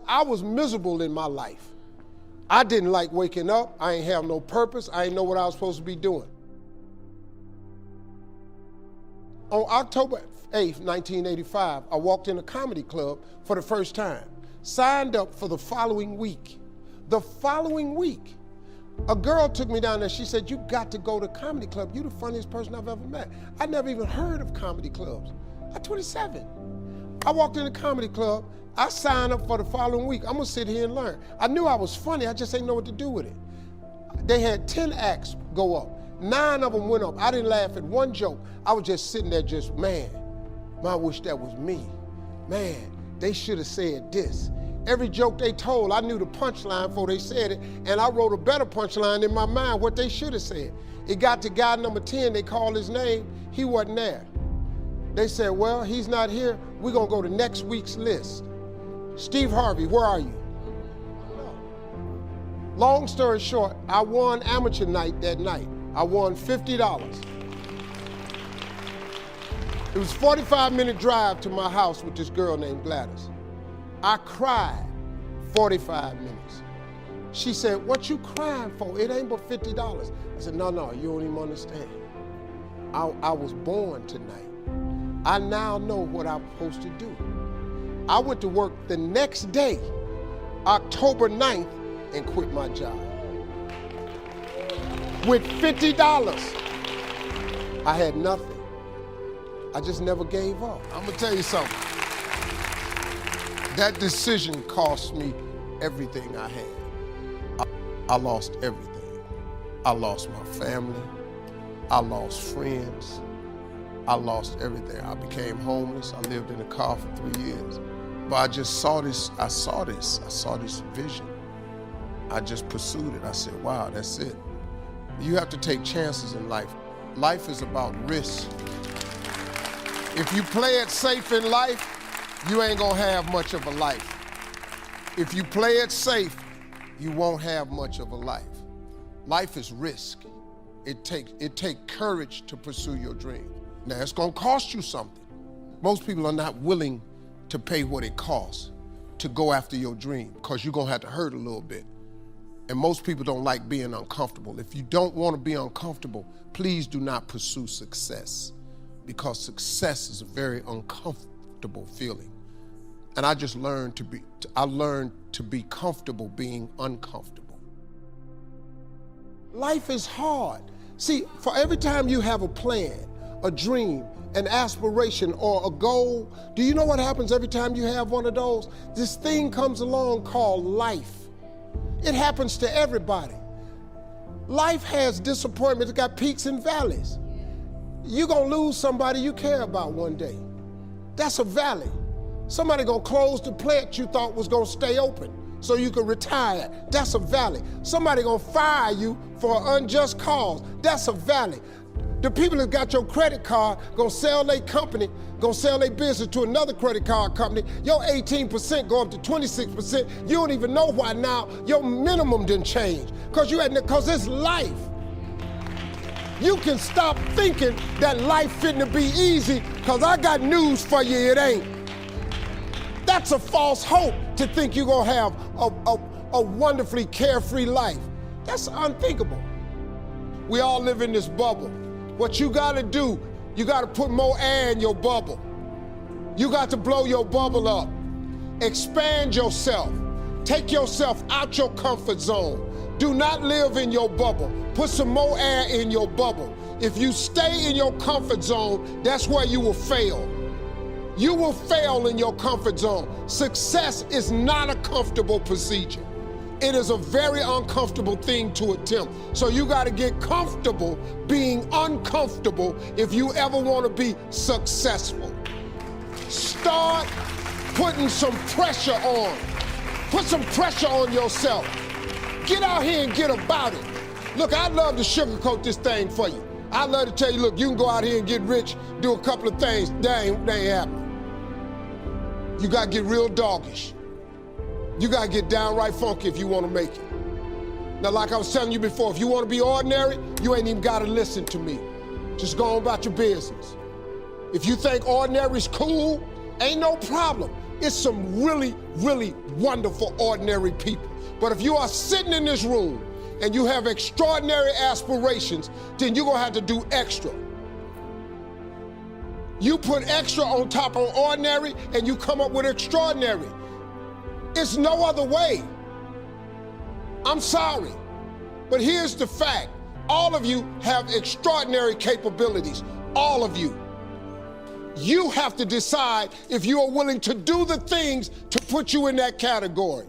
I was miserable in my life. I didn't like waking up. I ain't have no purpose. I ain't know what I was supposed to be doing. On October 8th, 1985, I walked in a comedy club for the first time. Signed up for the following week. The following week, a girl took me down there. She said, "You got to go to comedy club. You're the funniest person I've ever met." I never even heard of comedy clubs. I'm 27. I walked in the comedy club. I signed up for the following week. I'm gonna sit here and learn. I knew I was funny. I just didn't know what to do with it. They had 10 acts go up. 9 of them went up. I didn't laugh at one joke. I was just sitting there just, man, I wish that was me. Man, they should have said this. Every joke they told, I knew the punchline before they said it, and I wrote a better punchline in my mind, what they should have said. It got to guy number 10, they called his name, he wasn't there. They said, well, he's not here, we're gonna go to next week's list. Steve Harvey, where are you? Long story short, I won amateur night that night. I won $50. It was a 45-minute drive to my house with this girl named Gladys. I cried 45 minutes. She said, "What you crying for? It ain't but $50. I said, no, you don't even understand. I was born tonight. I now know what I'm supposed to do. I went to work the next day, October 9th, and quit my job. With $50, I had nothing. I just never gave up. I'm gonna tell you something. That decision cost me everything I had. I lost everything. I lost my family. I lost friends. I lost everything. I became homeless. I lived in a car for 3 years. But I just saw this, I saw this vision. I just pursued it. I said, wow, that's it. You have to take chances in life. Life is about risk. If you play it safe in life, you ain't gonna have much of a life. If you play it safe, you won't have much of a life. Life is risk. It takes courage to pursue your dream. Now, it's gonna cost you something. Most people are not willing to pay what it costs to go after your dream, because you're gonna have to hurt a little bit. And most people don't like being uncomfortable. If you don't wanna be uncomfortable, please do not pursue success, because success is a very uncomfortable feeling. And I just learned to be comfortable being uncomfortable. Life is hard. See, for every time you have a plan, a dream, an aspiration, or a goal, do you know what happens every time you have one of those? This thing comes along called life. It happens to everybody. Life has disappointments, it got peaks and valleys. You're gonna lose somebody you care about one day. That's a valley. Somebody gonna close the plant you thought was gonna stay open so you could retire. That's a valley. Somebody gonna fire you for an unjust cause. That's a valley. The people that got your credit card gonna sell their company, gonna sell their business to another credit card company. Your 18% go up to 26%. You don't even know why now your minimum didn't change. Cause it's life. You can stop thinking that life fitting to be easy, cause I got news for you, it ain't. That's a false hope to think you're gonna have a wonderfully carefree life. That's unthinkable. We all live in this bubble. What you gotta do, you gotta put more air in your bubble. You got to blow your bubble up. Expand yourself. Take yourself out your comfort zone. Do not live in your bubble. Put some more air in your bubble. If you stay in your comfort zone, that's where you will fail. You will fail in your comfort zone. Success is not a comfortable procedure. It is a very uncomfortable thing to attempt. So you gotta get comfortable being uncomfortable if you ever wanna be successful. Start putting some pressure on. Put some pressure on yourself. Get out here and get about it. Look, I'd love to sugarcoat this thing for you. I'd love to tell you, look, you can go out here and get rich, do a couple of things. That ain't happening. You gotta get real doggish. You gotta get downright funky if you wanna make it. Now, like I was telling you before, if you wanna be ordinary, you ain't even gotta listen to me. Just go on about your business. If you think ordinary's cool, ain't no problem. It's some really, really wonderful, ordinary people. But if you are sitting in this room and you have extraordinary aspirations, then you're gonna have to do extra. You put extra on top of ordinary and you come up with extraordinary. It's no other way. I'm sorry, but here's the fact. All of you have extraordinary capabilities, all of you. You have to decide if you are willing to do the things to put you in that category.